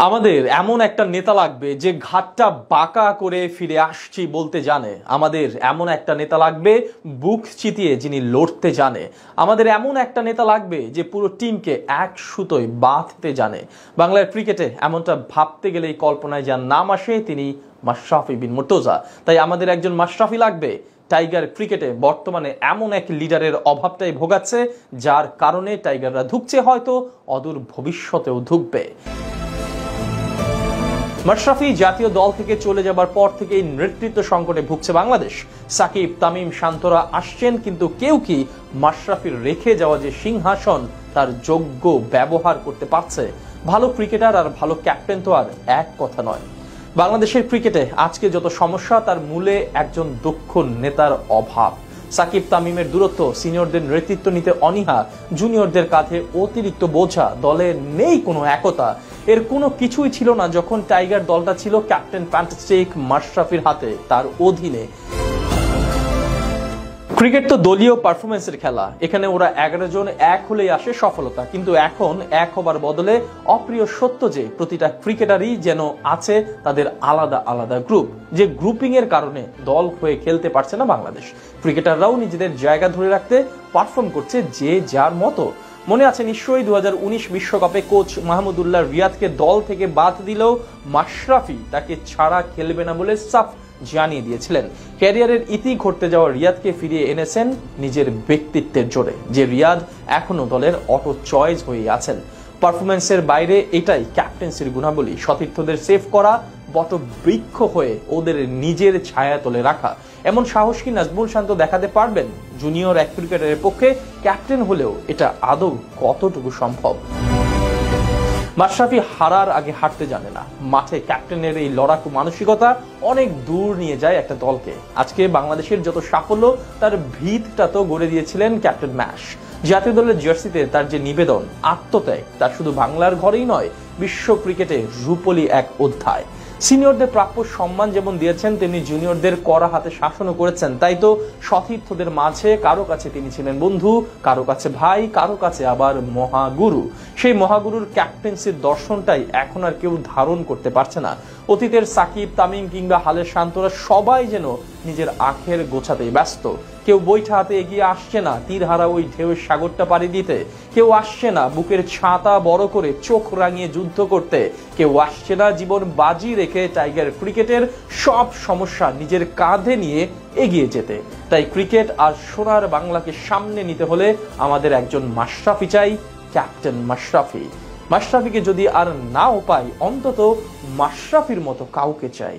আমাদের এমন একটা নেতা লাগবে যে ঘাটটা বাঁকা করে ফিরে আসছি বলতে জানে। আমাদের এমন একটা নেতা লাগবে বুক চিতিয়ে যিনি লড়তে জানে। আমাদের এমন একটা নেতা লাগবে যে পুরো টিমকে এক সুতোয় বাঁধতে জানে। বাংলার ক্রিকেটে এমনটা ভাবতে গেলেই কল্পনায় যার নাম আসে তিনি মাশরাফি বিন মুর্তজা। তাই আমাদের একজন মাশরাফি লাগবে। টাইগার ক্রিকেটে বর্তমানে এমন এক লিডারের অভাবটাই ভোগাচ্ছে যার কারণে টাইগাররা ধুঁকছে, হয়তো অদূর ভবিষ্যতেও ধুঁকবে। মাশরাফি জাতীয় দল থেকে চলে যাবার পর থেকেই নেতৃত্ব সংকটে ভুগছে বাংলাদেশ। সাকিব, তামিম, শান্তরা আসছেন, কিন্তু কেউ কি মাশরাফির রেখে যাওয়া যে সিংহাসন তার যোগ্য ব্যবহার করতে পারছে? ভালো ক্রিকেটার আর ভালো ক্যাপ্টেন তো আর এক কথা নয়। বাংলাদেশের ক্রিকেটে আজকে যত সমস্যা তার মূলে একজন দক্ষ নেতার অভাব। সাকিব তামিমের দূরত্ব, সিনিয়রদের নেতৃত্ব নিতে অনীহা, জুনিয়রদের কাঁধে অতিরিক্ত বোঝা, দলে নেই কোনো একতা, এর কোনো কিছুই ছিল না যখন টাইগার দলটা ছিল ক্যাপ্টেন ফ্যান্টাস্টিক মাশরাফির হাতে, তার অধীনে। ক্রিকেট তো দলীয় পারফরমেন্সের খেলা, এখানে ওরা 11 জন এক হলেই আসে সফলতা। কিন্তু এখন এক হবার বদলে অপ্রিয় সত্য যে প্রতিটা ক্রিকেটারই যেন আছে তাদের আলাদা আলাদা গ্রুপ, যে গ্রুপিং এর কারণে দল হয়ে খেলতে পারছে না বাংলাদেশ। ক্রিকেটাররাও নিজেদের জায়গা ধরে রাখতে পারফর্ম করছে যে যার মতো। মনে আছে নিশ্চয়ই 2019 বিশ্বকাপে কোচ মাহমুদুল্লাহ রিয়াদকে দল থেকে বাদ দিলেও মাশরাফি তাকে ছাড়া খেলবে না বলে সাফ জানিয়ে দিয়েছিলেন। ক্যারিয়ারের ইতি ঘটতে যাওয়া রিয়াদকে ফিরিয়ে এনেছেন নিজের ব্যক্তিত্বের জোরে, যে রিয়াদ এখনো দলের অটো চয়েস হয়ে আছেন। পারফরমেন্সের বাইরে এটাই ক্যাপ্টেন্সির গুণাবলী, সতীর্থদের সেভ করা, বটবৃক্ষ হয়ে ওদের নিজের ছায়া তোলে রাখা। এমন সাহস কি নাজমুল শান্ত দেখাতে পারবেন? জুনিয়র এক ক্রিকেটারের পক্ষে ক্যাপ্টেন হলেও এটা আদৌ কতটুকু সম্ভব? মাশরাফি হারার আগে হারতে জানে না। মাঠে ক্যাপ্টেনের এই লড়াকু মানসিকতা অনেক দূর নিয়ে যায় একটা দলকে। আজকে বাংলাদেশের যত সাফল্য তার ভিতটা তো গড়ে দিয়েছিলেন ক্যাপ্টেন ম্যাশ। জাতীয় দলের জার্সিতে তার যে নিবেদন, আত্মত্যাগ, তার শুধু বাংলার ঘরেই নয়, বিশ্ব ক্রিকেটে রূপলি এক অধ্যায়। সিনিয়রদের প্রাপ্য সম্মান যেমন দিয়েছেন, তেমনি জুনিয়রদের কড়া হাতে শাসনও করেছেন। তাই তো সতীর্থদের মাঝে কারো কাছে তিনি ছিলেন বন্ধু, কারো কাছে ভাই, কারো কাছে আবার মহাগুরু। সেই মহাগুরুর ক্যাপ্টেন্সির দর্শনটাই এখন আর কেউ ধারণ করতে পারছে না। অতীতের সাকিব, তামিম কিংবা হালের শান্তরা সবাই যেন নিজের আখের গোছাতেই ব্যস্ত। কেউ বৈঠা হাতে এগিয়ে আসছে না তীর হারা ওই ঢেউয়ের সাগরটা পাড়ি দিতে। কেউ আসছে না বুকের ছাতা বড় করে চোখ রাঙিয়ে যুদ্ধ করতে। কেউ আসছে না জীবন বাজি রেখে টাইগার ক্রিকেটের সব সমস্যা নিজের কাঁধে নিয়ে এগিয়ে যেতে। তাই ক্রিকেট আর সোনার বাংলাকে সামনে নিতে হলে আমাদের একজন মাশরাফি চাই, ক্যাপ্টেন মাশরাফি। মাশরাফিকে যদি আর নাও পাই, অন্তত মাশরাফির মতো কাউকে চাই।